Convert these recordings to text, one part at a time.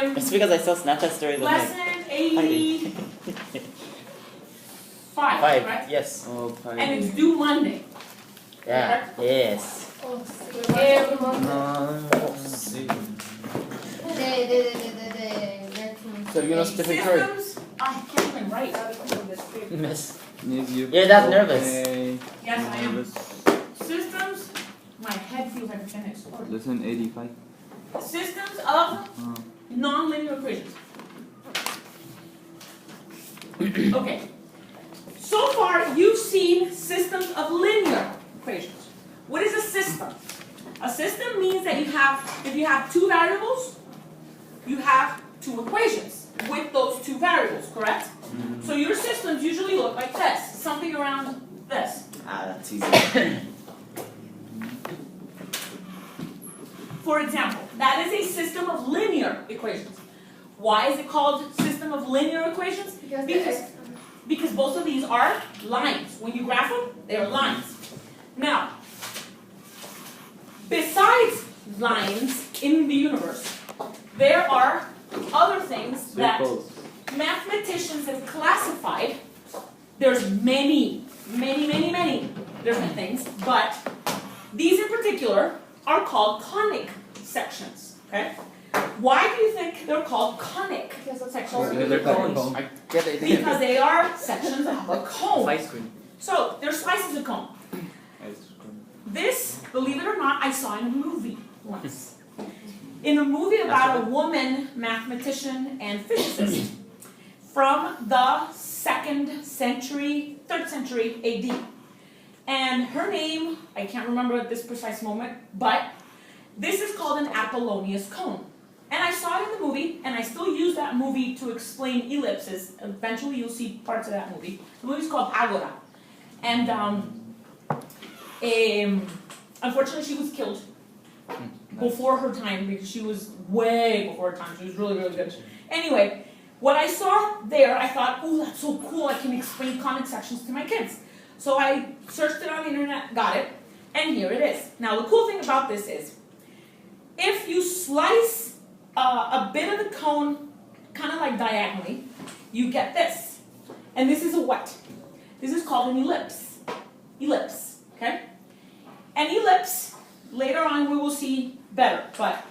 It's because I saw Snapchat stories. Lesson 85, right? Yes. Oh, 5. And it's due Monday. Yeah. Yes. So you're not Stephen Curry? Systems, I can't even write. Miss. You're that nervous. Yes, I am. Systems, my head feels like it's going to explode. Lesson 85. Systems of nonlinear equations. Okay. So far, you've seen systems of linear equations. What is a system? A system means that if you have two variables, you have two equations with those two variables, correct? Mm-hmm. So your systems usually look like this, something around this. That's easy. For example, that is a system of linear equations. Why is it called system of linear equations? Because both of these are lines. When you graph them, they are lines. Now, besides lines in the universe, there are other things that mathematicians have classified. There's many different things, but these in particular are called conic sections. Okay? Why do you think they're called conic sections? They're cones. I get it. Because they are sections of a cone. Ice cream. So they're slices of cone. This, believe it or not, I saw in a movie once. In a movie about a woman mathematician and physicist from the 3rd century AD. And her name, I can't remember at this precise moment, but this is called an Apollonius cone. And I saw it in the movie, and I still use that movie to explain ellipses. Eventually you'll see parts of that movie. The movie's called Algebra. And unfortunately she was killed before her time, because she was way before her time. She was really good. Anyway, what I saw there, I thought, oh, that's so cool, I can explain conic sections to my kids. So I searched it on the internet, got it, and here it is. Now the cool thing about this is, if you slice a bit of the cone kind of like diagonally, you get this. And this is a what? This is called an ellipse. Ellipse, okay? An ellipse, later on we will see better, but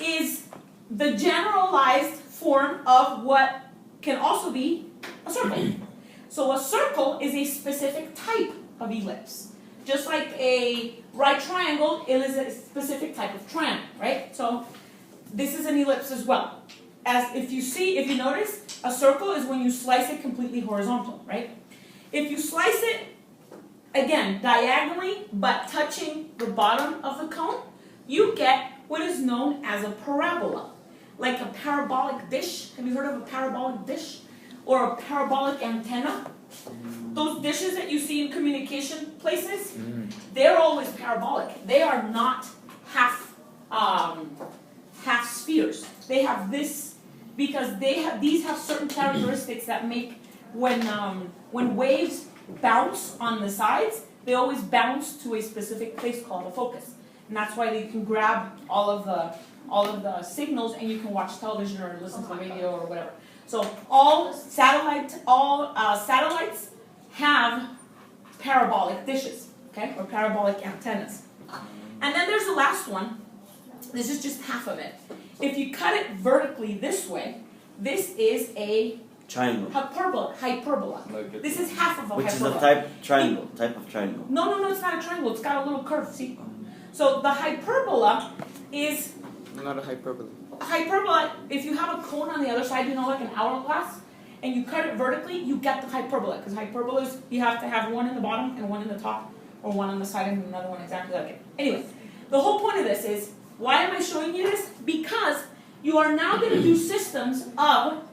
is the generalized form of what can also be a circle. So a circle is a specific type of ellipse. Just like a right triangle, it is a specific type of triangle, right? So this is an ellipse as well. As if you notice, a circle is when you slice it completely horizontal, right? If you slice it, again, diagonally, but touching the bottom of the cone, you get what is known as a parabola. Like a parabolic dish. Have you heard of a parabolic dish? Or a parabolic antenna? Those dishes that you see in communication places, they're always parabolic. They are not half spheres. They have this because these have certain characteristics that make when waves bounce on the sides, they always bounce to a specific place called a focus, and that's why you can grab all of the signals and you can watch television or listen to the radio or whatever. So all satellites have parabolic dishes, okay, or parabolic antennas. And then there's the last one. This is just half of it. If you cut it vertically this way, this is a triangle. Hyperbola. This is half of a Which hyperbola. is a type of triangle. No, it's not a triangle. It's got a little curve, see? So the hyperbola is... Not a hyperbole. Hyperbola, if you have a cone on the other side, like an hourglass, and you cut it vertically, you get the hyperbola. Because hyperbola is, you have to have one in the bottom and one in the top, or one on the side and another one exactly like it. Anyway, the whole point of this is, why am I showing you this? Because you are now going to do systems of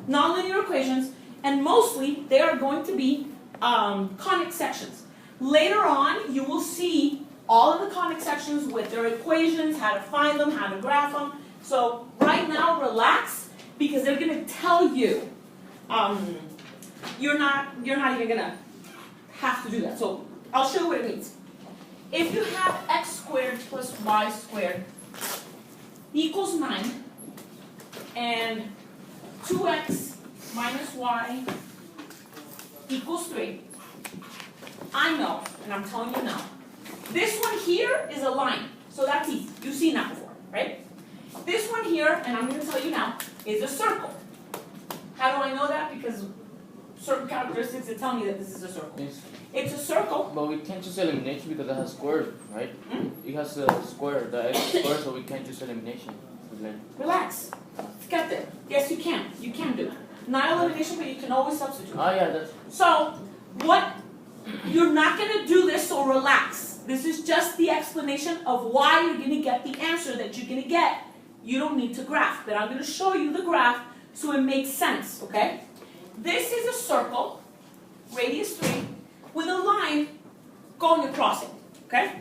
nonlinear equations, and mostly they are going to be conic sections. Later on, you will see all of the conic sections with their equations, how to find them, how to graph them. So right now, relax, because they're going to tell you. You're not even going to have to do that. So I'll show you what it means. If you have x squared plus y squared equals 9, and 2x minus y equals 3. I know, and I'm telling you now. This one here is a line, so that's easy. You've seen that before, right? This one here, and I'm going to tell you now, is a circle. How do I know that? Because certain characteristics that tell me that this is a circle. Yes. It's a circle. But we can't choose elimination because it has squared, right? It has a square, the x square, so we can't choose elimination. Like, Relax. Let's get there. Yes, you can. You can do it. Not elimination, but you can always substitute. oh yeah, that's So, what, you're not going to do this, so relax. This is just the explanation of why you're going to get the answer that you're going to get. You don't need to graph, but I'm going to show you the graph so it makes sense, okay? This is a circle, radius 3, with a line going across it, okay?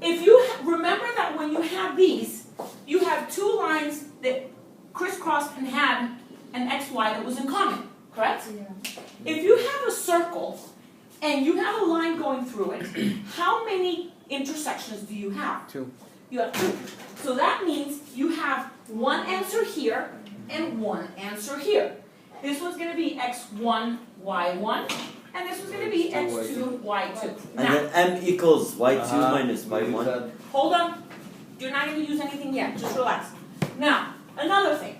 If you remember that when you have these, you have two lines that crisscrossed and had an xy that was in common, correct? If you have a circle and you have a line going through it, how many intersections do you have? 2. You have 2. So that means you have one answer here and one answer here. This one's going to be x1, y1, and this one's going to be x2, y2. And Now, then m equals y2 minus y1. hold on. You're not going to use anything yet. Just relax. Now, another thing.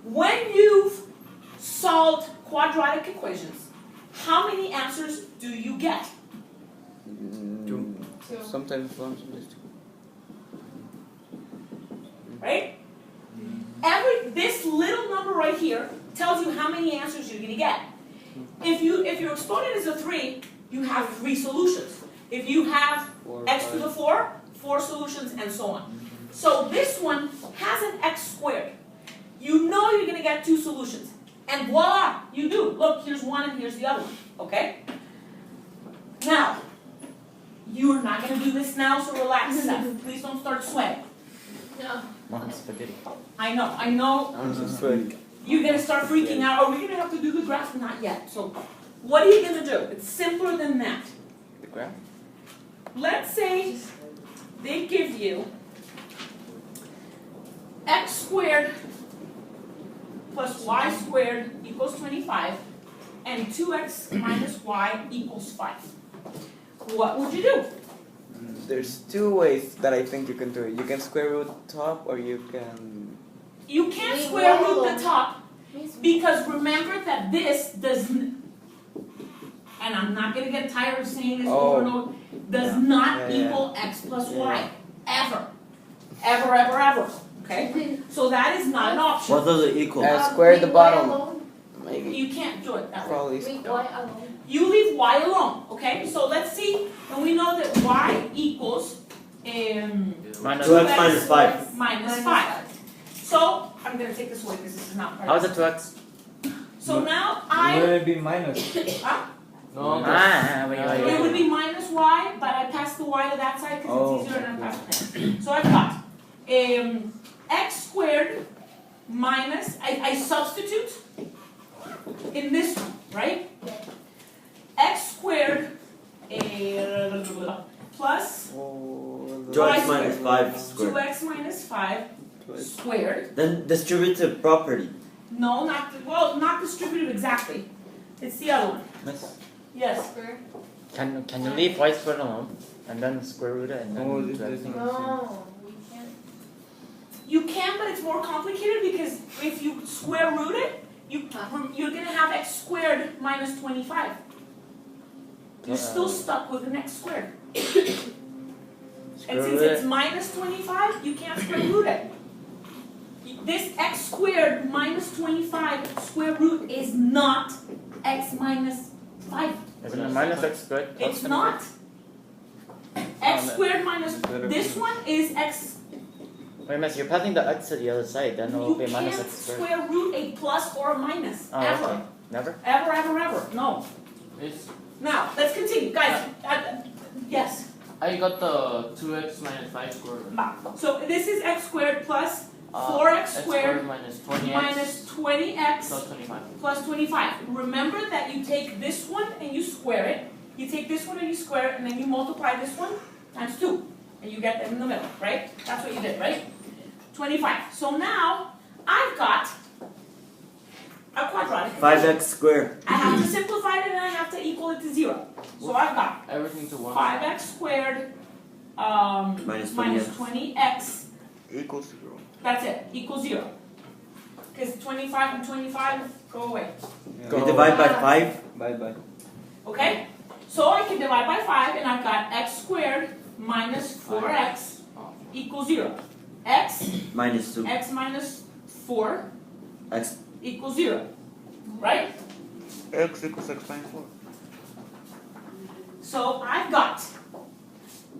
When you've solved quadratic equations, how many answers do you get? 2. Sometimes 1, sometimes 2. Right? This little number right here tells you how many answers you're going to get. If your exponent is a 3, you have 3 solutions. If you have 4, x to the 4, 4 solutions, and so on. So this one has an x squared. You know you're going to get 2 solutions. And voila, you do. Look, here's one and here's the other one. Okay? Now, you're not going to do this now, so relax, Seth. Please don't start sweating. No. Mom, spaghetti. I know. I'm just sweating. You're going to start freaking out. Are we going to have to do the graph? Not yet. So, what are you going to do? It's simpler than that. The graph? Let's say they give you x squared plus y squared equals 25 and 2x minus y equals 5. What would you do? There's 2 ways that I think you can do it. You can square root top or you can... You can't square root the top because remember that this doesn't, and I'm not going to get tired of saying this over and over, does not equal x plus y. Ever. Ever, ever, ever. Okay? So that is not an option. What does it equal? square the Leave bottom. Y alone. Maybe. You can't do it that way. Probably. Leave Y alone. You leave y alone, okay? So let's see, and we know that y equals Minus 2x minus 5. minus 5. So, I'm going to take this away because this is not part How of is it 2x? So now Will it be minus? Huh? No, It would be minus y, but I pass the y to that side because it's easier and I pass it there. So I've got x squared minus, I substitute in this one, right? x squared plus 2x minus 5 squared. 2x minus 5 squared. Then distributive property. No, not distributive exactly. It's the other one. Miss, Yes. Square. can you leave y squared alone and then square root it and then do everything? No, we can't. You can, but it's more complicated because if you square root it, you're going to have x squared minus 25. You're still stuck with an x squared. And since it's minus 25, you can't square root it. This x squared minus 25 square root is not x minus 5. Isn't it minus x squared? It's not. X squared minus, this one is x. Wait, miss, you're passing the x to the other side, then it will You be minus can't x squared. square root a plus or a minus, Oh, ever. okay. Never? Ever, ever, ever, no. It's, Now, let's continue, guys. Yes. I got the 2x minus 5 squared. So this is x squared plus 4x X squared minus 20x minus 20x plus 25. plus 25. Remember that you take this one and you square it. You take this one and you square it, and then you multiply this one times 2. And you get them in the middle, right? That's what you did, right? 25. So now, I've got 5x squared. I have to simplify it and I have to equal it to 0. So I've got Everything to 1. 5x squared Minus minus 20x. 20x. Equals 0. That's it, equals 0. Because 25 and 25 go away. You divide by 5. Bye. Okay? So I can divide by 5 and I've got x squared minus 4x equals 0. X, Minus 2. x minus 4 X. equals 0. Right? X equals x minus 4. So I've got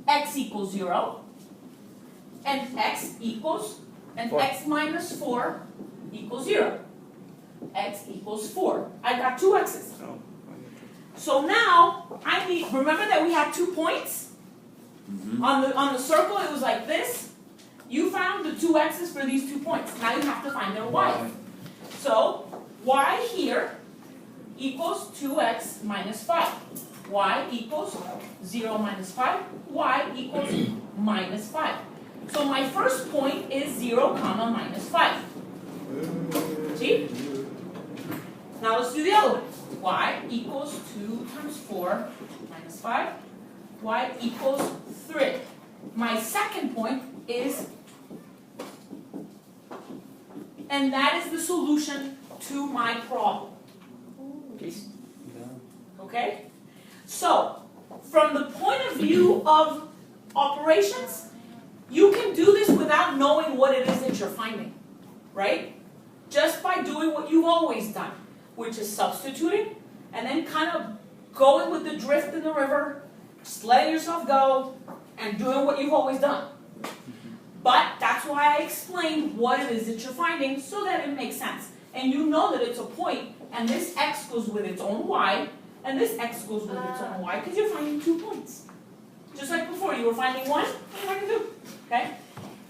x equals 0 and x equals, and 4. x minus 4 equals 0. X equals 4. I got two x's. Oh. So now I need, remember that we had 2 points? On the circle it was like this. You found the 2 x's for these 2 points. Now you have to find their y. So y here equals 2x minus 5. Y equals 0 minus 5. Y equals minus 5. So my first point is 0 comma minus 5. See? Now let's do the other one. Y equals 2 times 4 minus 5. Y equals 3. My second point is, and that is the solution to my problem. Peace. Okay? So, from the point of view of operations, you can do this without knowing what it is that you're finding, right? Just by doing what you've always done, which is substituting and then kind of going with the drift in the river, just letting yourself go and doing what you've always done. But that's why I explained what it is that you're finding so that it makes sense. And you know that it's a point, and this x goes with its own y, and this x goes with its own y, because you're finding 2 points. Just like before, you were finding 1, you're finding 2. Okay?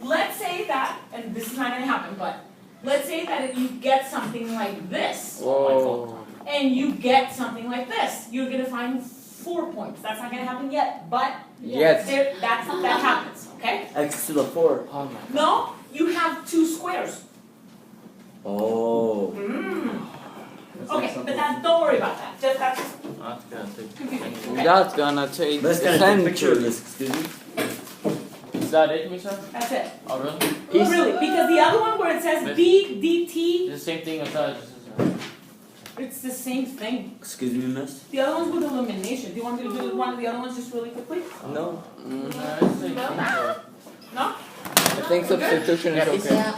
Let's say that, and this is not going to happen, but let's say that you get something like this, and you get something like this. You're going to find 4 points. That's not going to happen yet, but Yes. that happens. Okay? X to the 4. Oh my god. No, you have 2 squares. Oh. Okay, but don't worry about that. That's just That's gonna take confusing. Okay? That's gonna take Let's get a picture of centuries. this, excuse me. Is that it, Misha? That's it. Oh really? Well, really, because the other one where it says b dt, It's the same thing as that. it's the same thing. Excuse me, miss. The other one's with elimination. Do you want me to do one of the other ones just really quickly? No. It's the same thing. No? I think substitution is okay.